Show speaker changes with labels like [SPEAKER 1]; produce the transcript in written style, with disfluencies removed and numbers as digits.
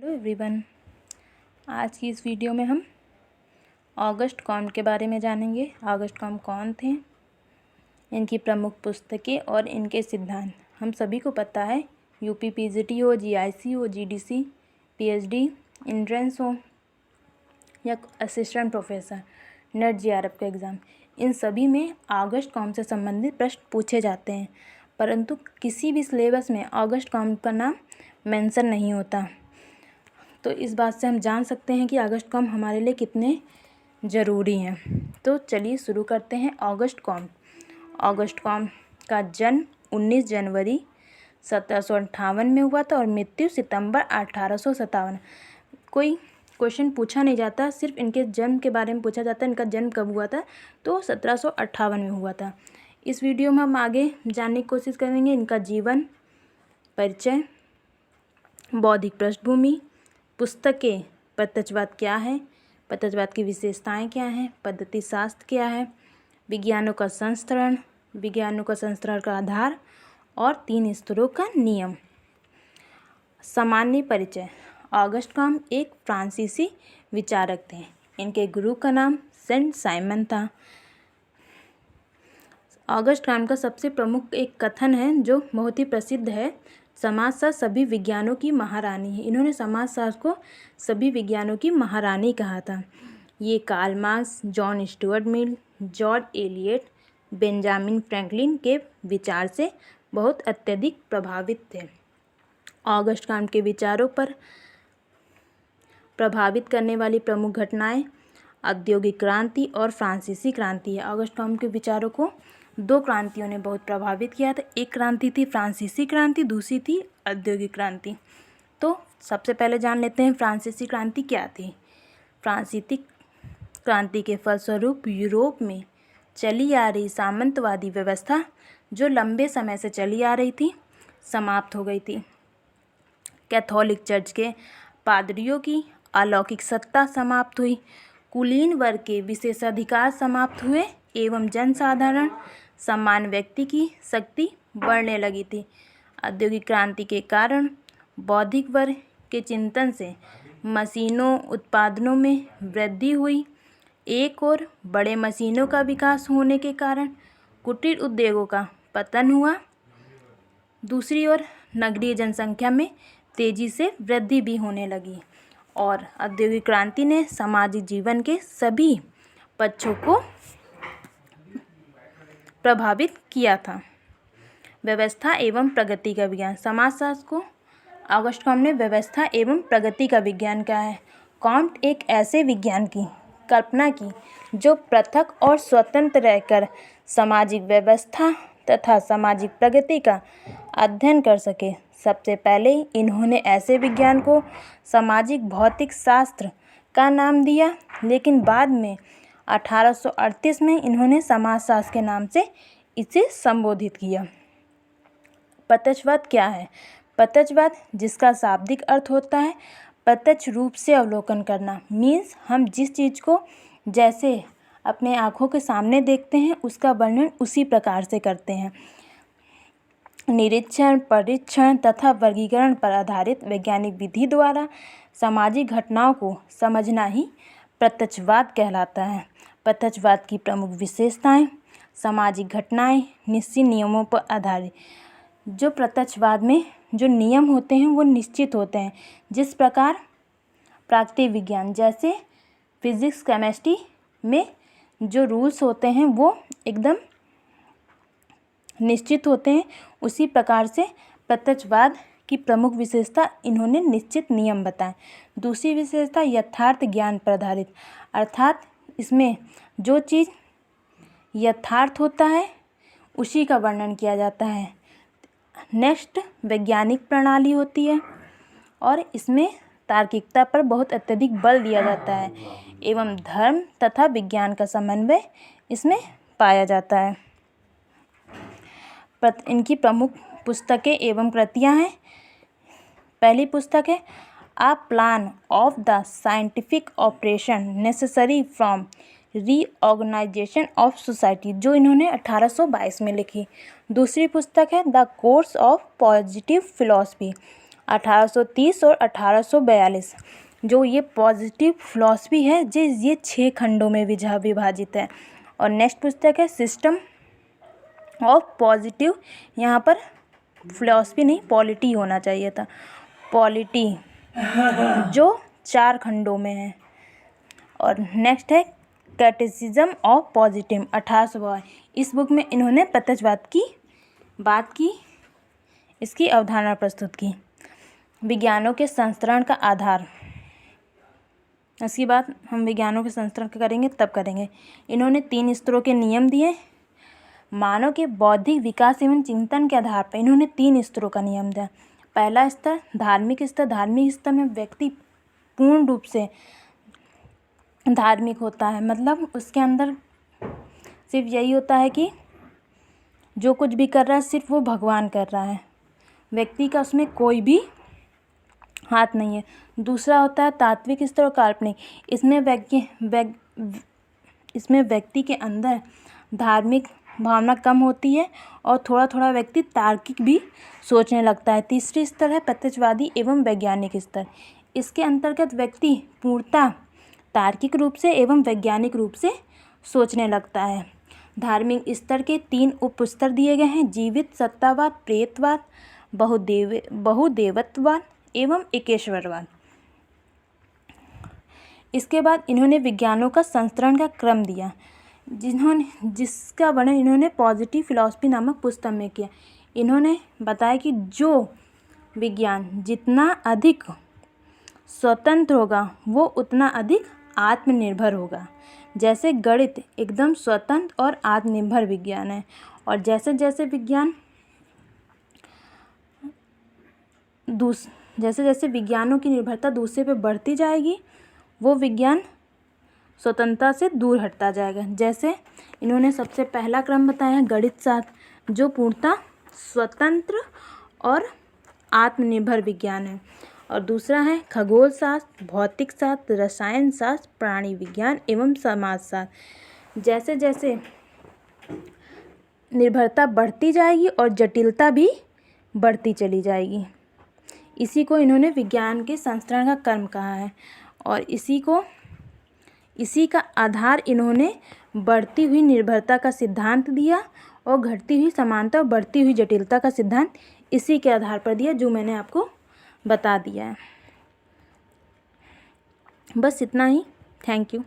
[SPEAKER 1] Hello everyone. आज की इस वीडियो में हम ऑगस्ट कॉम्ट के बारे में जानेंगे। ऑगस्ट कॉम्ट कौन थे, इनकी प्रमुख पुस्तकें और इनके सिद्धांत। हम सभी को पता है, यूपी पीजीटी हो, जीआईसी हो, जीडीसी, पीएचडी एंट्रेंस हो या असिस्टेंट प्रोफेसर, नेट जेआरएफ का एग्ज़ाम, इन सभी में ऑगस्ट कॉम्ट से संबंधित प्रश्न पूछे जाते हैं। परंतु किसी भी सिलेबस में ऑगस्ट कॉम्ट का नाम मेंशन नहीं होता। तो इस बात से हम जान सकते हैं कि ऑगस्ट कॉम्ट हमारे लिए कितने ज़रूरी हैं। तो चलिए शुरू करते हैं। ऑगस्ट कॉम्ट का जन्म 19 जनवरी 1758 में हुआ था और मृत्यु सितंबर 1857। कोई क्वेश्चन पूछा नहीं जाता, सिर्फ इनके जन्म के बारे में पूछा जाता है। इनका जन्म कब हुआ था, तो 1758 में हुआ था। इस वीडियो में हम आगे जानने की कोशिश करेंगे इनका जीवन, परिचय, बौद्धिक पृष्ठभूमि, पुस्तकें, प्रत्यक्षवाद क्या है, प्रत्यक्षवाद की विशेषताएं क्या हैं, पद्धति शास्त्र क्या है, विज्ञानों का संस्करण का आधार और 3 स्तरों का नियम। सामान्य परिचय। ऑगस्ट कॉम्ट एक फ्रांसीसी विचारक थे। इनके गुरु का नाम सेंट साइमन था। ऑगस्ट कॉम्ट का सबसे प्रमुख एक कथन है जो बहुत ही प्रसिद्ध है, समाजशास्त्र सभी विज्ञानों की महारानी है। इन्होंने समाजशास्त्र को सभी विज्ञानों की महारानी कहा था। ये Karl Marx, John Stuart Mill, George Eliot, Benjamin Franklin के विचार से बहुत अत्यधिक प्रभावित थे। ऑगस्ट कॉम्ट के विचारों पर प्रभावित करने वाली प्रमुख घटनाएं औद्योगिक क्रांति और फ्रांसीसी क्रांति है। ऑगस्ट कॉम्ट के विचारों को 2 क्रांतियों ने बहुत प्रभावित किया था। एक क्रांति थी फ्रांसीसी क्रांति, दूसरी थी औद्योगिक क्रांति। तो सबसे पहले जान लेते हैं फ्रांसीसी क्रांति क्या थी। फ्रांसीसी क्रांति के फलस्वरूप यूरोप में चली आ रही सामंतवादी व्यवस्था, जो लंबे समय से चली आ रही थी, समाप्त हो गई थी। कैथोलिक चर्च के पादरियों की अलौकिक सत्ता समाप्त हुई, कुलीन वर्ग के विशेषाधिकार समाप्त हुए एवं जनसाधारण सामान्य व्यक्ति की शक्ति बढ़ने लगी थी। औद्योगिक क्रांति के कारण बौद्धिक वर्ग के चिंतन से मशीनों उत्पादनों में वृद्धि हुई। एक और बड़े मशीनों का विकास होने के कारण कुटीर उद्योगों का पतन हुआ। दूसरी ओर नगरीय जनसंख्या में तेजी से वृद्धि भी होने लगी और औद्योगिक क्रांति ने सामाजिक जीवन के सभी पक्षों को प्रभावित किया था। व्यवस्था एवं प्रगति का विज्ञान। समाजशास्त्र को ऑगस्ट कॉम्ट ने व्यवस्था एवं प्रगति का विज्ञान कहा है। कॉम्ट एक ऐसे विज्ञान की कल्पना की जो पृथक और स्वतंत्र रहकर सामाजिक व्यवस्था तथा सामाजिक प्रगति का अध्ययन कर सके। सबसे पहले इन्होंने ऐसे विज्ञान को सामाजिक भौतिक शास्त्र का नाम दिया, लेकिन बाद में 1838 में इन्होंने समाजशास्त्र के नाम से इसे संबोधित किया। प्रत्यक्षवाद क्या है। प्रत्यक्षवाद, जिसका शाब्दिक अर्थ होता है प्रत्यक्ष रूप से अवलोकन करना, मीन्स हम जिस चीज़ को जैसे अपने आँखों के सामने देखते हैं उसका वर्णन उसी प्रकार से करते हैं। निरीक्षण, परीक्षण तथा वर्गीकरण पर आधारित वैज्ञानिक विधि द्वारा सामाजिक घटनाओं को समझना ही प्रत्यक्षवाद कहलाता है। प्रत्यक्षवाद की प्रमुख विशेषताएं। सामाजिक घटनाएं निश्चित नियमों पर आधारित। जो प्रत्यक्षवाद में जो नियम होते हैं वो निश्चित होते हैं, जिस प्रकार प्राकृतिक विज्ञान जैसे फिजिक्स, केमिस्ट्री में जो रूल्स होते हैं वो एकदम निश्चित होते हैं, उसी प्रकार से प्रत्यक्षवाद की प्रमुख विशेषता इन्होंने निश्चित नियम बताए। दूसरी विशेषता यथार्थ ज्ञान पर आधारित, अर्थात इसमें जो चीज़ यथार्थ होता है उसी का वर्णन किया जाता है। नेक्स्ट वैज्ञानिक प्रणाली होती है और इसमें तार्किकता पर बहुत अत्यधिक बल दिया जाता है एवं धर्म तथा विज्ञान का समन्वय इसमें पाया जाता है। इनकी प्रमुख पुस्तकें एवं कृतियाँ हैं। पहली पुस्तक है a plan of the scientific operation necessary from reorganisation of society, जो इन्होंने 1822 में लिखी। दूसरी पुस्तक है the course of positive philosophy, 1830 और 1842। जो ये पॉजिटिव फिलॉसफी है ये 6 खंडों में विभाजित है। और नेक्स्ट पुस्तक है सिस्टम ऑफ पॉजिटिव, यहाँ पर फिलॉसफी नहीं पॉलिटी होना चाहिए था, पॉलिटी, जो 4 खंडों में है। और नेक्स्ट है कैटेसिज्म ऑफ पॉजिटिव 1852। इस बुक में इन्होंने प्रत्यक्षवाद की बात की, इसकी अवधारणा प्रस्तुत की। विज्ञानों के संस्करण का आधार, इसकी बात हम विज्ञानों के संस्करण का करेंगे तब करेंगे। इन्होंने 3 स्तरों के नियम दिए। मानव के बौद्धिक विकास एवं चिंतन के आधार पर इन्होंने 3 स्तरों का नियम दिया। पहला स्तर धार्मिक स्तर। धार्मिक स्तर में व्यक्ति पूर्ण रूप से धार्मिक होता है, मतलब उसके अंदर सिर्फ यही होता है कि जो कुछ भी कर रहा है सिर्फ वो भगवान कर रहा है, व्यक्ति का उसमें कोई भी हाथ नहीं है। दूसरा होता है तात्विक स्तर और काल्पनिक। इसमें व्यक्ति के अंदर धार्मिक भावना कम होती है और थोड़ा थोड़ा व्यक्ति तार्किक भी सोचने लगता है। तीसरी स्तर है प्रत्यक्षवादी एवं वैज्ञानिक स्तर। इसके अंतर्गत व्यक्ति पूर्णतः तार्किक रूप से एवं वैज्ञानिक रूप से सोचने लगता है। धार्मिक स्तर के 3 उप स्तर दिए गए हैं: जीवित, सत्तावाद, प्रेतवाद, बहुदेवत्ववाद एवं एकेश्वरवाद। इसके बाद इन्होंने विज्ञानों का संस्करण का क्रम दिया, जिसका वर्णन इन्होंने पॉजिटिव फिलॉसफी नामक पुस्तक में किया। इन्होंने बताया कि जो विज्ञान जितना अधिक स्वतंत्र होगा वो उतना अधिक आत्मनिर्भर होगा। जैसे गणित एकदम स्वतंत्र और आत्मनिर्भर विज्ञान है, और जैसे जैसे विज्ञानों की निर्भरता दूसरे पे बढ़ती जाएगी वो विज्ञान स्वतंत्रता से दूर हटता जाएगा। जैसे इन्होंने सबसे पहला क्रम बताया गणित शास्त्र, जो पूर्णतः स्वतंत्र और आत्मनिर्भर विज्ञान है। और दूसरा है खगोल शास्त्र, भौतिक शास्त्र, रसायन शास्त्र, प्राणी विज्ञान एवं समाजशास्त्र। जैसे जैसे निर्भरता बढ़ती जाएगी और जटिलता भी बढ़ती चली जाएगी। इसी को इन्होंने विज्ञान के संस्करण का क्रम कहा है। और इसी का आधार इन्होंने बढ़ती हुई निर्भरता का सिद्धांत दिया और घटती हुई समानता और बढ़ती हुई जटिलता का सिद्धांत इसी के आधार पर दिया, जो मैंने आपको बता दिया है। बस इतना ही। Thank you.